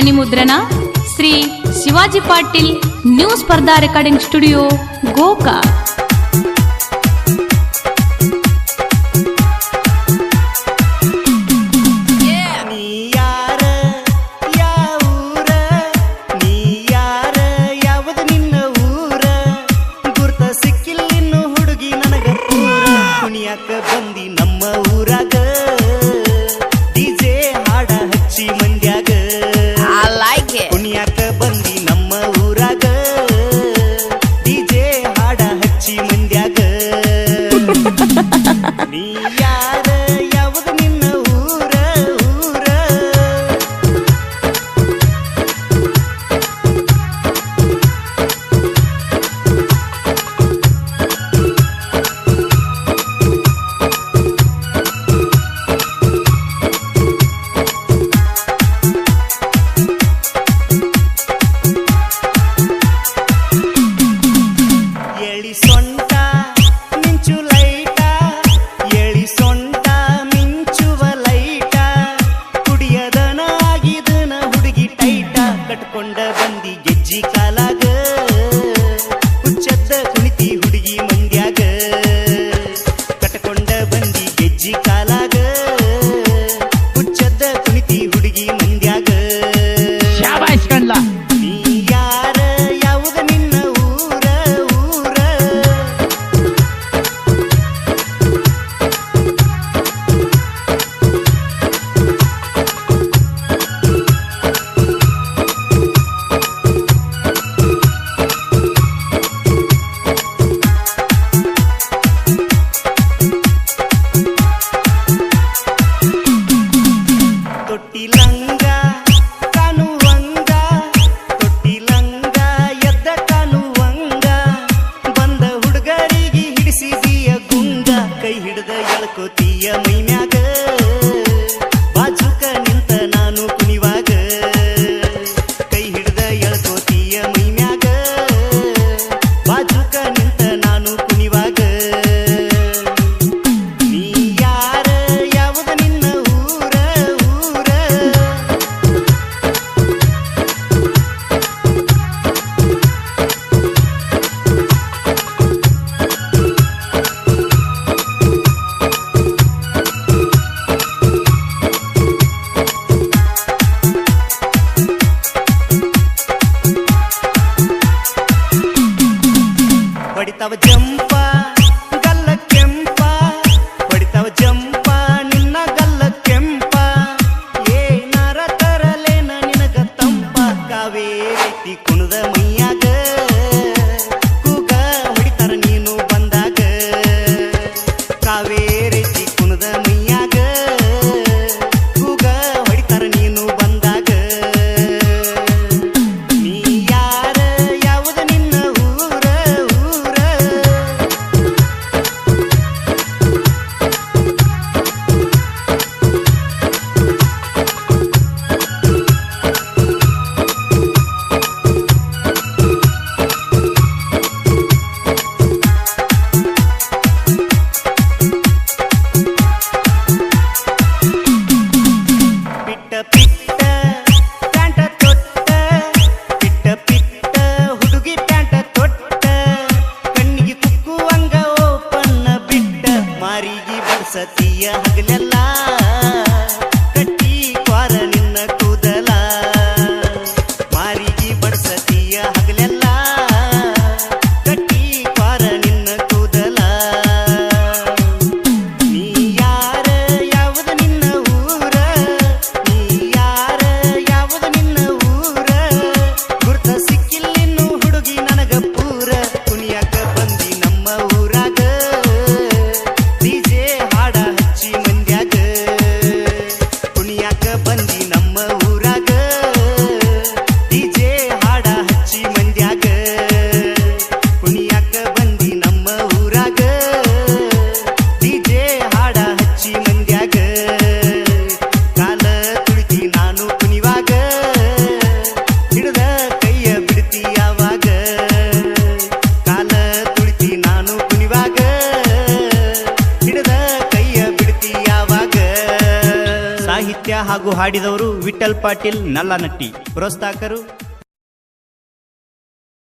ಧ್ವನಿ ಮುದ್ರಣ ಶ್ರೀ ಶಿವಾಜಿ ಪಾಟೀಲ್ ನ್ಯೂ ಸ್ಪರ್ಧಾ ರೆಕಾರ್ಡಿಂಗ್ ಸ್ಟುಡಿಯೋ ಗೋಕಾಕ್. ಬಂದಿ ನಮ್ಮ ಊರಾಗ ಡಿಜೆ ಹಾಡ ಹಚ್ಚಿ ಮಂಡ್ಯಾಗ ಕುಣಿಯಾಕ ಬಂದಿ ನಮ್ಮ ಊರಾಗ ಡಿಜೆ ಹಾಡ ಹಚ್ಚಿ ಮಂಡ್ಯಾಗ ನೀ ಯಾರ ಯಾವುದು ನಿನ್ನ ಊರ ಊರ ಸೊಂಟ ಮಿಂಚು ಲೈಟ ಎಳಿ ಸೊಂಟ ಮಿಂಚುವ ಲೈಟ ಕುಡಿಯದನ ಆಗಿದನ ಹುಡುಗಿ ಟೈಟ ಕಟ್ಕೊಂಡ ಬಂದಿ ಗೆಜ್ಜಿ ಕಾಲಾಗ ಹುಚ್ಚದ್ದ ಕುಣಿತಿ ಹುಡುಗಿ ಮಂಡ್ಯಾಗ ಕಟ್ಕೊಂಡ ಬಂದಿ ಗೆಜ್ಜಿ ಕಾಲಾಗ ಹುಚ್ಚದ್ದ ಕುಣಿತಿ ಹುಡುಗಿ ಮಂಡ್ಯಾಗ ನೀ ಯಾರ ಯಾವುದು ನಿನ್ನ ಊರ ಊರ ತೊಟ್ಟಿ ಲಂಗ ಕಾಣುವಂಗ ತೊಟ್ಟಿ ಲಂಗ ಎದ್ದ ಕಾಣುವಂಗ ಬಂದ ಹುಡುಗರಿಗೆ ಹಿಡಿಸಿದೀಯ ಗುಂಗ ಕೈ ಹಿಡ್ದ ಎಳ್ಕೋತೀಯ ಮೈಮ್ಯಾಗ ಬಾಜುಕ ನಿಂತ ನಾನು ಕುಣಿವಾಗ ಕೈ ಹಿಡ್ದ ಎಳ್ಕೋತೀಯ ಮೈಮ್ಯಾಗ ಬಾಜುಕ ನಿಂತ ನಾನು ಕುಣಿವಾಗ ನೀ ಯಾರ ಯಾವುದು ನಿನ್ನ ಊರ ಊರ ಹೊಡಿತಾವ ಜಂಪ ಗಲ್ಲ ಕೆಂಪ ಹೊಡಿತಾವ ಜಂಪ ನಿನ್ನ ಗಲ್ಲ ಕೆಂಪ ಏನಾರ ತರಲೇನ ನಿನಗ ತಂಪ ಕಾವೇರಿ ಕುಣದ ಮೈಯಾಗ ಕೂಗ ಹೊಡಿತಾರ ನೀನು ಬಂದಾಗ ಕಾವೇರಿ ಕುಣದ ಮೈಯಾಗ ಕೂಗ ಹೊಡಿತಾರ ನೀನು ಬಂದಾಗ ನೀ ಯಾರ ಯಾವುದು ನಿನ್ನ ಊರ ಊರ ಪಿಟ್ಟ ಪಿಟ್ಟ ಪ್ಯಾಂಟ ತೊಟ್ಟ ಪಿಟ್ಟ ಪಿಟ್ಟ ಹುಡುಗಿ ಪ್ಯಾಂಟ ತೊಟ್ಟ ಕಣ್ಣಿಗೆ ಕುಕ್ಕುವಂಗ ಓಪನ್ನ ಬಿಟ್ಟ ಮಾರಿಗೆ ಬಡ್ಸತಿಯ ಹಗಲೆಲ್ಲ ಕಟ್ಟಿ ಕ್ವಾರ ನಿನ್ನ ಕೂದಲ ಮಾರಿಗೆ ಬಡ್ಸತಿಯ ಹಗಲೆಲ್ಲ ಕಟ್ಟಿ ಕ್ವಾರ ನಿನ್ನ ಕೂದಲ ನೀ ಯಾರ ಯಾವುದು ನಿನ್ನ ಊರ ನೀ ಯಾರ ಯಾವುದು ನಿನ್ನ ಊರ ಗುರ್ತ ಸಿಕ್ಕಿಲ್ಲಿನ್ನು ಹುಡುಗಿ ನನಗ ಪೂರ ಕುಣಿಯಾಕ ಬಂದಿ ನಮ್ಮ ಊರಾಗ ಡಿಜೆ ಹಾಡ ಹಚ್ಚಿ ಮಂಡ್ಯಾಗ ಸಾಹಿತ್ಯ ಹಾಗೂ ಹಾಡಿದವರು ವಿಠಲ್ ಪಾಟೀಲ್ ನಲ್ಲನಟ್ಟಿ. ಪ್ರೋತ್ಸಾಹಕರು